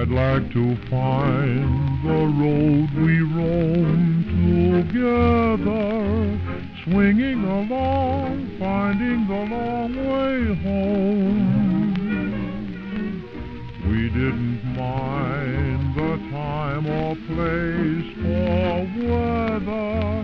I'd like to find the road we roam together, swinging along, finding the long way home. We didn't mind the time or place or weather,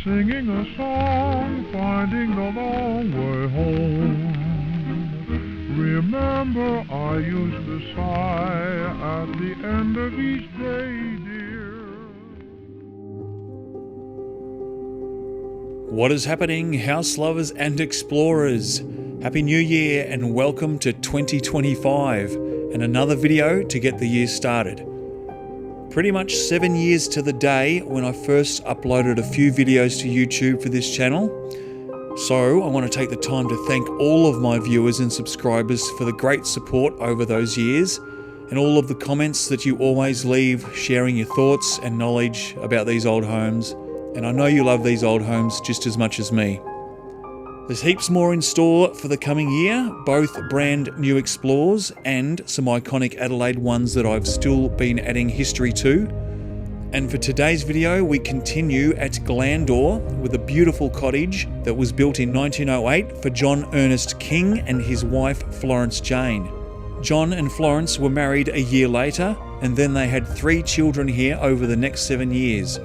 singing a song, finding the long way home. Remember, I used to sigh at the end of each day, dear. What is happening, house lovers and explorers? Happy New Year and welcome to 2025 and another video to get the year started. Pretty much 7 years to the day when I first uploaded a few videos to YouTube for this channel. So I want to take the time to thank all of my viewers and subscribers for the great support over those years and all of the comments that you always leave sharing your thoughts and knowledge about these old homes. And I know you love these old homes just as much as me. There's heaps more in store for the coming year, both brand new explores and some iconic Adelaide ones that I've still been adding history to. And for today's video, we continue at Glandore with a beautiful cottage that was built in 1908 for John Ernest King and his wife Florence Jane. John and Florence were married a year later, and then they had 3 children here over the next 7 years: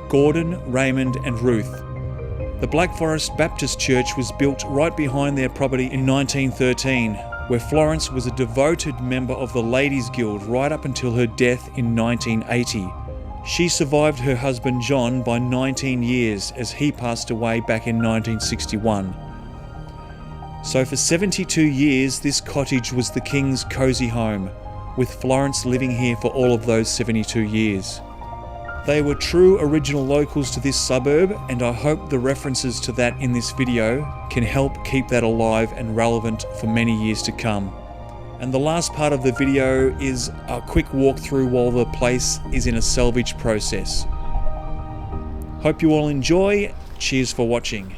Gordon, Raymond and Ruth. The Black Forest Baptist Church was built right behind their property in 1913, where Florence was a devoted member of the Ladies' Guild right up until her death in 1980. She survived her husband John by 19 years as he passed away back in 1961. So for 72 years this cottage was the King's cosy home, with Florence living here for all of those 72 years. They were true original locals to this suburb, and I hope the references to that in this video can help keep that alive and relevant for many years to come. And the last part of the video is a quick walkthrough while the place is in a salvage process. Hope you all enjoy. Cheers for watching.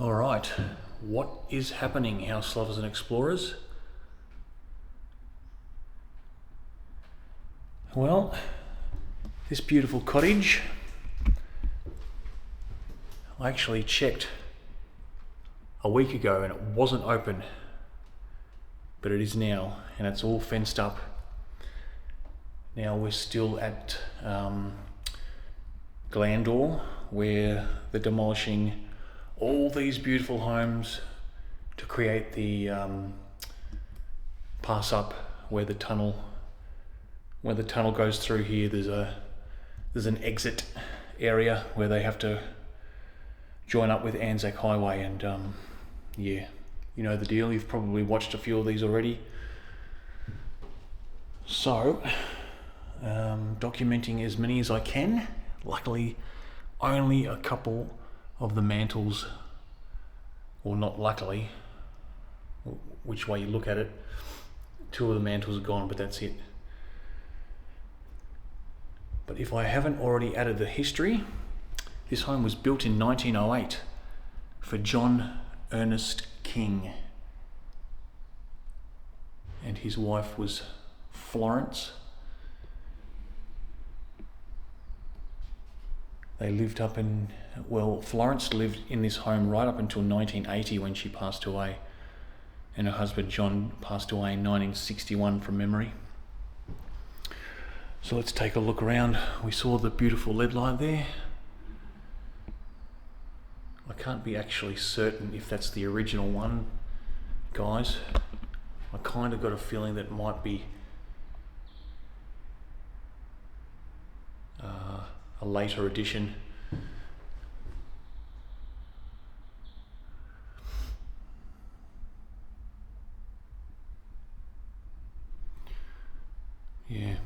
Alright, what is happening, house lovers and explorers? Well, this beautiful cottage, I actually checked a week ago and it wasn't open, but it is now, and it's all fenced up. Now we're still at Glandore, where they're demolishing all these beautiful homes to create the pass up where the tunnel goes through here. There's an exit area where they have to join up with Anzac Highway, and yeah, you know the deal. You've probably watched a few of these already. So documenting as many as I can. Luckily only a couple of the mantles, or not luckily, which way you look at it, 2 of the mantles are gone, but that's it. But if I haven't already added the history, this home was built in 1908 for John Ernest King, and his wife was Florence. They lived up in, well, Florence lived in this home right up until 1980 when she passed away. and her husband John passed away in 1961 from memory. So let's take a look around. We saw the beautiful LED light there. I can't be actually certain if that's the original one, guys. I kind of got a feeling that it might be a later edition. Yeah.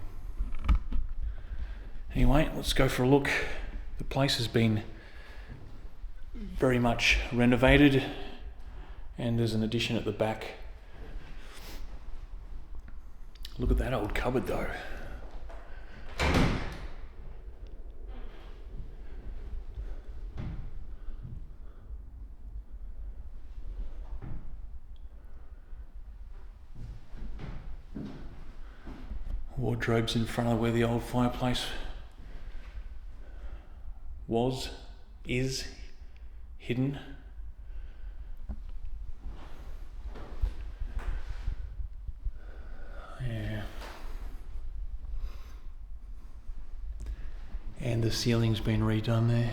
Anyway, let's go for a look. The place has been very much renovated, and there's an addition at the back. Look at that old cupboard though. Wardrobes in front of where the old fireplace is hidden. Yeah. And the ceiling's been redone there.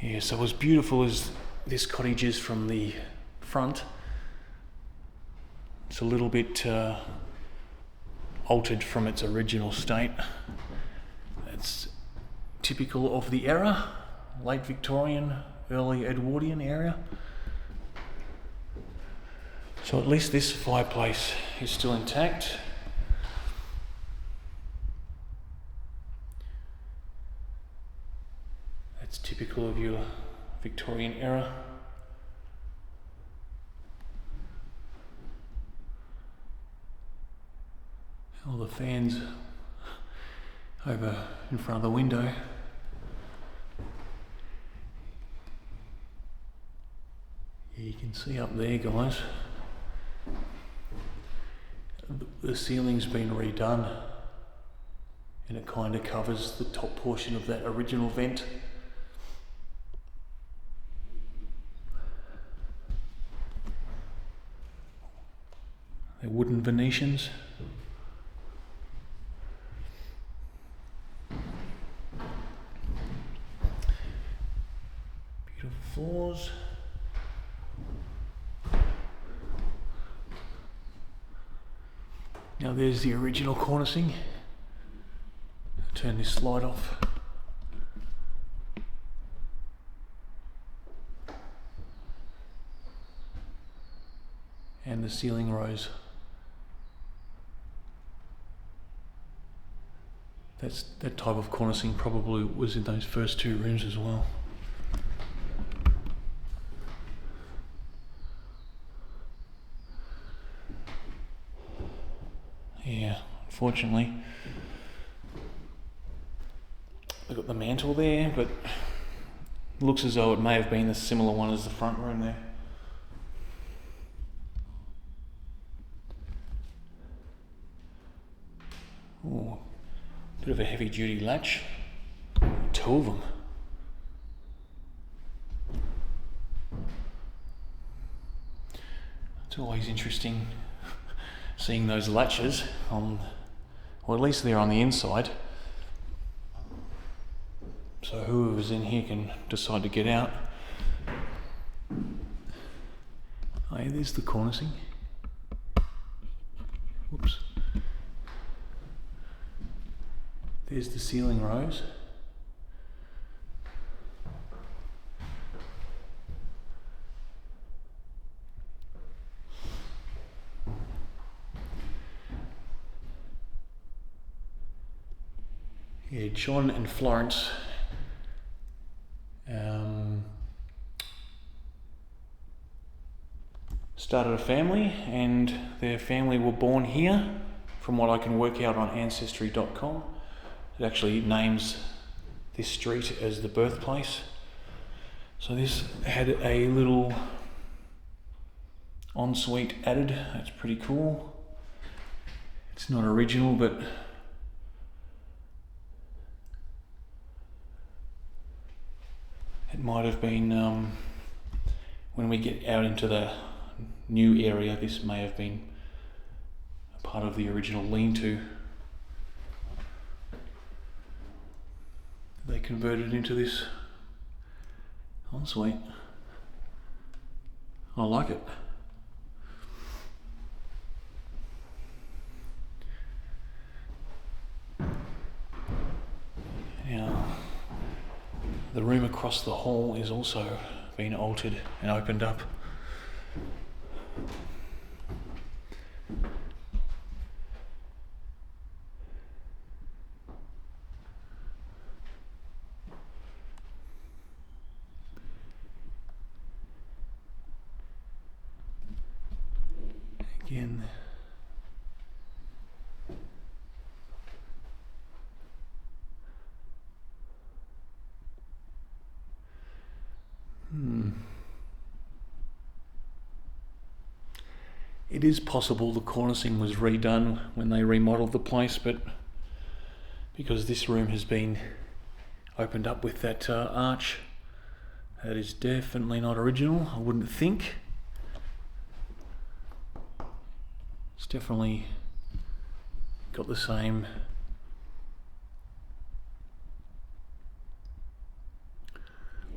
Yeah, so as beautiful as this cottage is from the front, it's a little bit altered from its original state. It's typical of the era, late Victorian, early Edwardian area. So at least this fireplace is still intact. That's typical of your Victorian era. All the fans over in front of the window. Yeah, you can see up there, guys. The ceiling's been redone, and it kind of covers the top portion of that original vent. They're wooden Venetians. Beautiful floors. Now there's the original cornicing. Turn this slide off. And the ceiling rose. That type of cornicing probably was in those first two rooms as well. Yeah, unfortunately, they've got the mantle there, but it looks as though it may have been a similar one as the front room there. Ooh, bit of a heavy duty latch. Two of them. It's always interesting seeing those latches on, or at least they're on the inside. So whoever's in here can decide to get out. Oh yeah, there's the cornicing. Whoops. There's the ceiling rose. Yeah, John and Florence started a family, and their family were born here, from what I can work out on Ancestry.com. It actually names this street as the birthplace. So this had a little ensuite added. That's pretty cool. It's not original, but It might have been, when we get out into the new area, this may have been a part of the original lean-to. They converted into this ensuite. I like it. Now, the room across the hall is also been altered and opened up. Again, it is possible the cornicing was redone when they remodeled the place, but because this room has been opened up with that arch, that is definitely not original, I wouldn't think. It's definitely got the same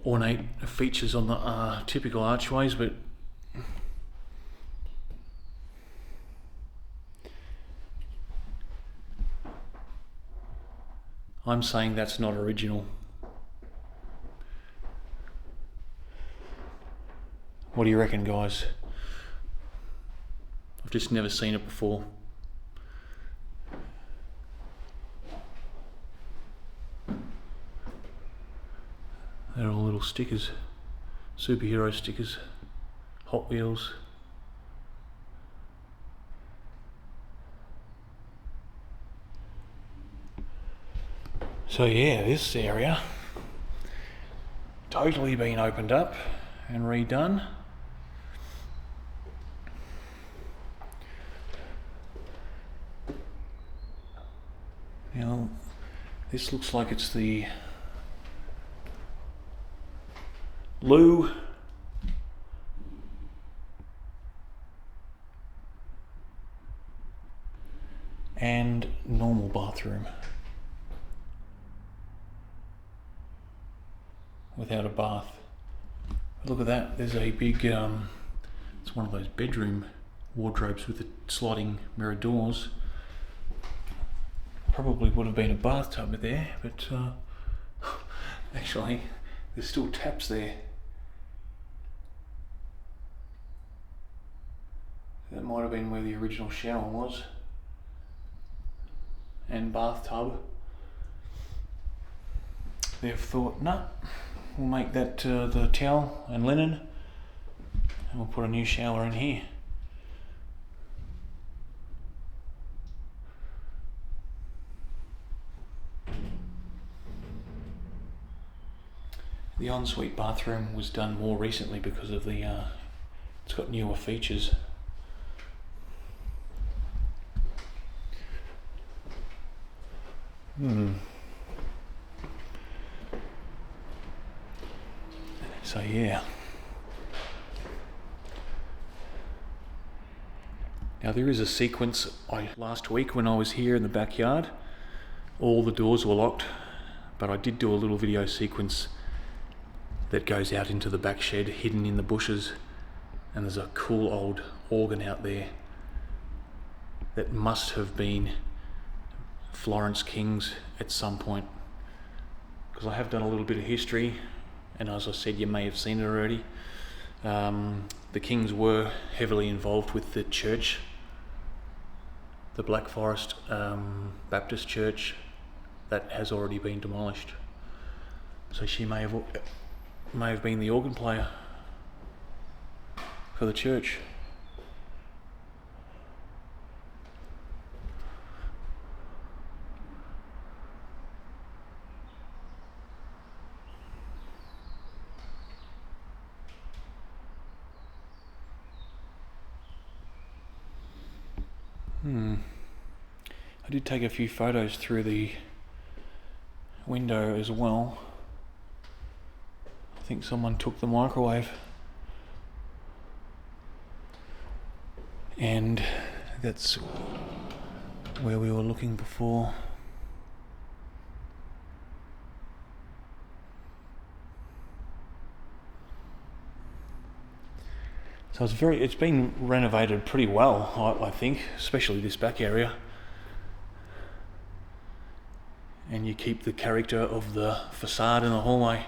ornate features on the typical archways, but I'm saying that's not original. What do you reckon, guys? I've just never seen it before. They're all little stickers, superhero stickers, Hot Wheels. So yeah, this area totally been opened up and redone. Now, this looks like it's the loo and normal bathroom without a bath. Look at that, there's a big, it's one of those bedroom wardrobes with the sliding mirror doors. Probably would have been a bathtub there, but actually there's still taps there. That might have been where the original shower was. And bathtub. They've thought, no, we'll make that the towel and linen, and we'll put a new shower in here. The ensuite bathroom was done more recently because of the, it's got newer features. So yeah. Now there is a sequence, last week when I was here in the backyard, all the doors were locked, but I did do a little video sequence that goes out into the back shed, hidden in the bushes, and there's a cool old organ out there that must have been Florence King's at some point, because I have done a little bit of history, and as I said, you may have seen it already. The Kings were heavily involved with the church, the Black Forest Baptist Church, that has already been demolished. So she may have been the organ player for the church. I did take a few photos through the window as well. I think someone took the microwave. And that's where we were looking before. So it's been renovated pretty well, I think, especially this back area. And you keep the character of the facade in the hallway.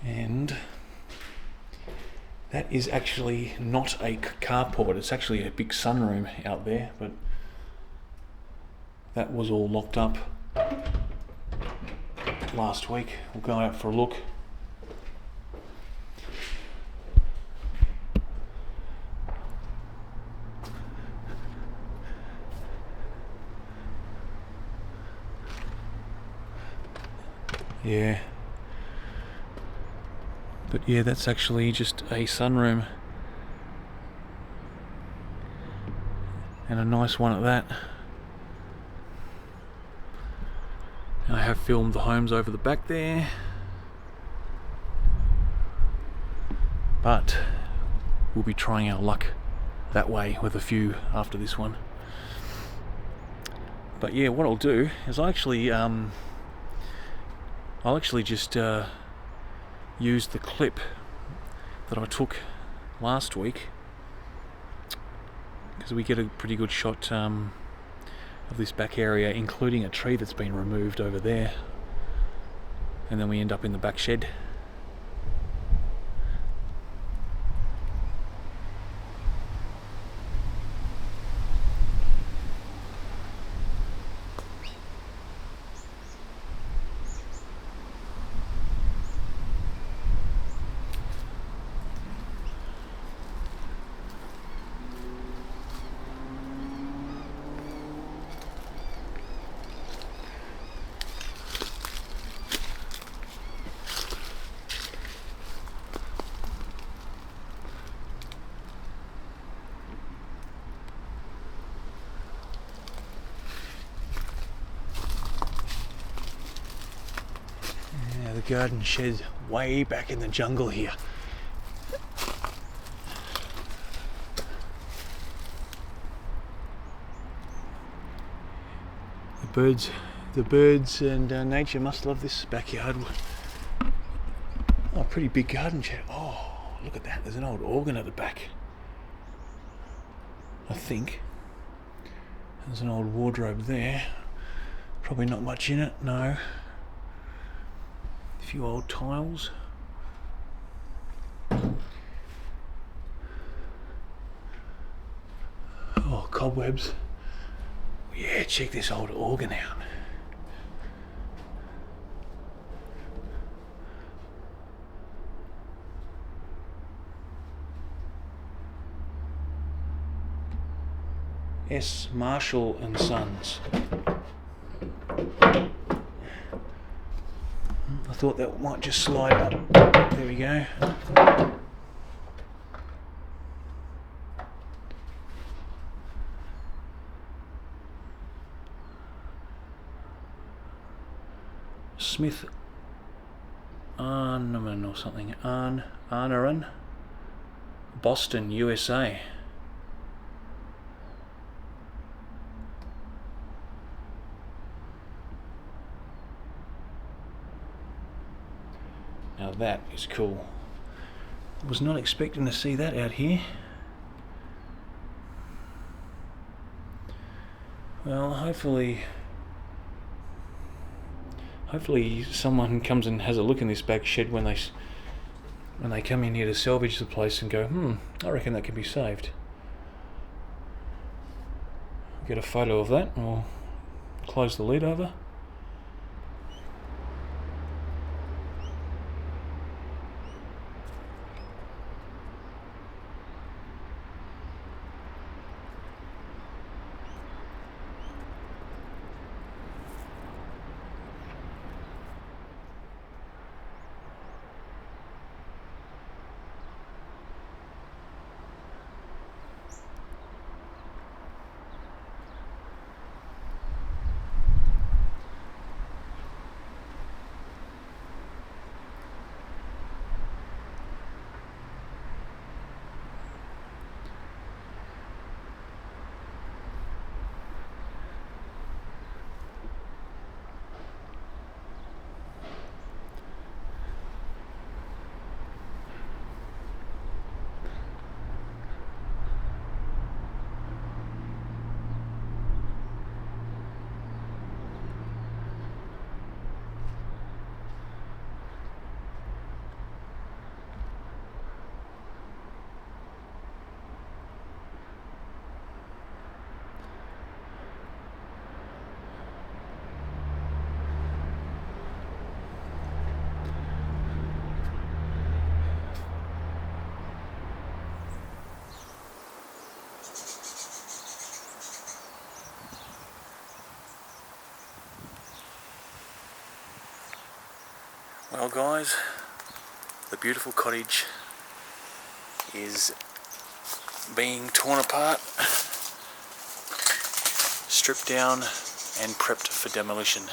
And that is actually not a carport, it's actually a big sunroom out there, but that was all locked up last week. We'll go out for a look. Yeah. But yeah, that's actually just a sunroom. And a nice one at that. I have filmed the homes over the back there. But we'll be trying our luck that way with a few after this one. But yeah, what I'll do is I'll actually just use the clip that I took last week, because we get a pretty good shot of this back area, including a tree that's been removed over there, and then we end up in the back shed. The garden shed's way back in the jungle here. The birds and nature must love this backyard. Oh, pretty big garden shed. Oh, look at that, there's an old organ at the back. I think. There's an old wardrobe there. Probably not much in it, no. A few old tiles. Oh, cobwebs. Yeah, check this old organ out. S. Marshall and Sons. I thought that might just slide up. There we go. Smith Arneman or something. Arneran, Boston, USA. Now that is cool. Was not expecting to see that out here. Well, hopefully someone comes and has a look in this back shed when they come in here to salvage the place and go, I reckon that can be saved. Get a photo of that and we'll close the lid over. Well guys, the beautiful cottage is being torn apart, stripped down and prepped for demolition.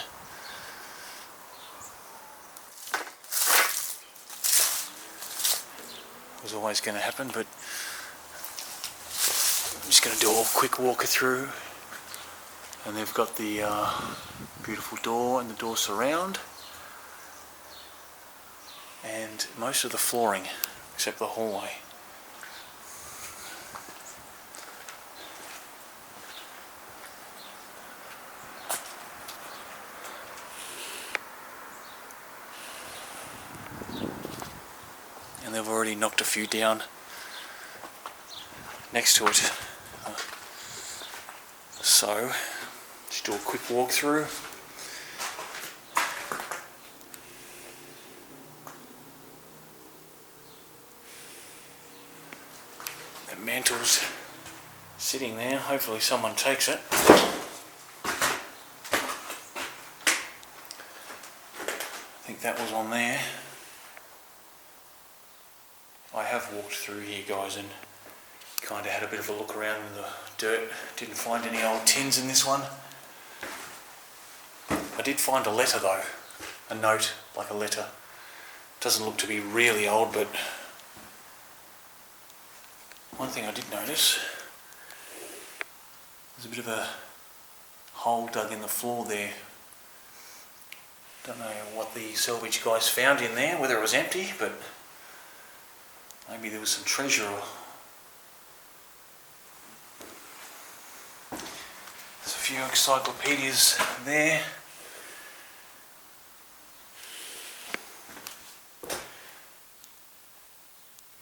It was always going to happen, but I'm just going to do a quick walk through. And they've got the beautiful door and the door surround, and most of the flooring except the hallway. And they've already knocked a few down next to it. So, just do a quick walk through. The mantle's sitting there, hopefully someone takes it. I think that was on there. I have walked through here, guys, and kind of had a bit of a look around in the dirt. Didn't find any old tins in this one. I did find a letter though, a note, like a letter. Doesn't look to be really old, but one thing I did notice, there's a bit of a hole dug in the floor there. Don't know what the salvage guys found in there, whether it was empty, but maybe there was some treasure. There's a few encyclopedias there.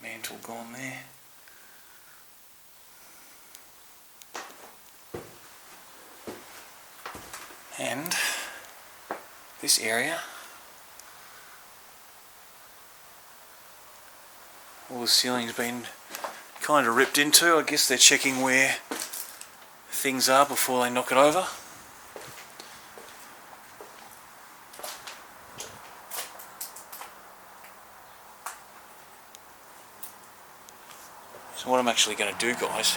Mantle gone there. And this area, all the ceiling's been kind of ripped into. I guess they're checking where things are before they knock it over. So what I'm actually going to do, guys,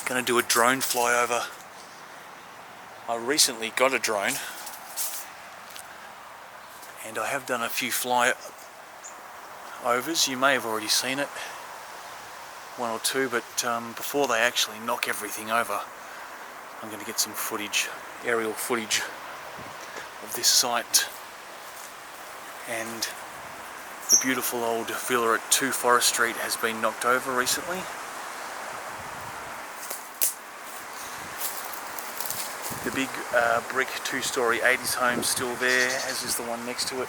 going to do a drone flyover. I recently got a drone, and I have done a few flyovers. You may have already seen it, one or two, but before they actually knock everything over, I'm going to get some footage, aerial footage of this site and the beautiful old villa at 2 Forest Street has been knocked over recently. The big brick 2-storey 80s home still there, as is the one next to it.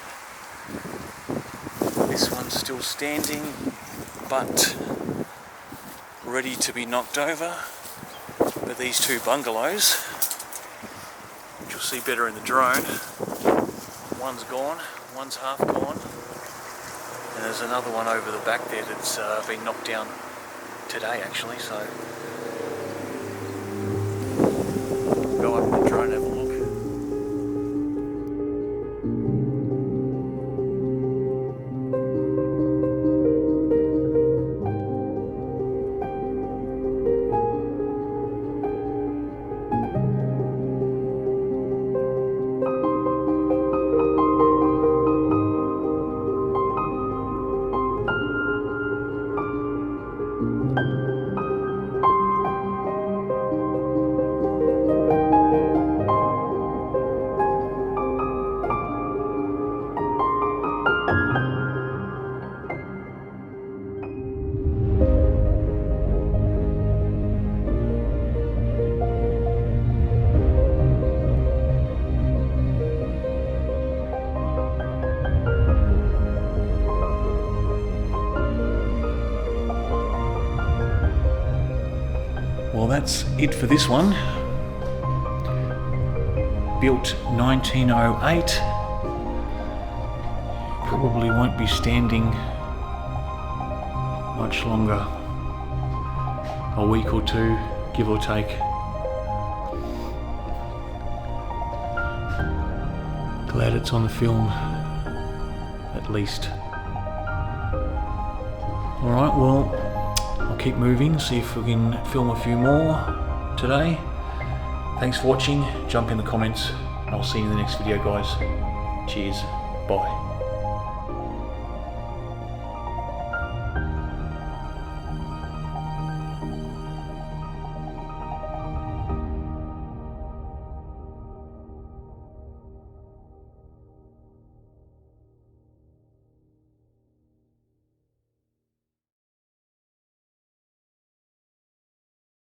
This one's still standing, but ready to be knocked over. But these 2 bungalows, which you'll see better in the drone, one's gone, one's half gone. And there's another one over the back there that's been knocked down today actually, so go up in the drone and have a look. Well, that's it for this one. Built 1908. Probably won't be standing much longer. A week or two, give or take. Glad it's on the film. at least. Alright, well, I'll keep moving, see if we can film a few more today. Thanks for watching, jump in the comments, and I'll see you in the next video, guys. Cheers, bye.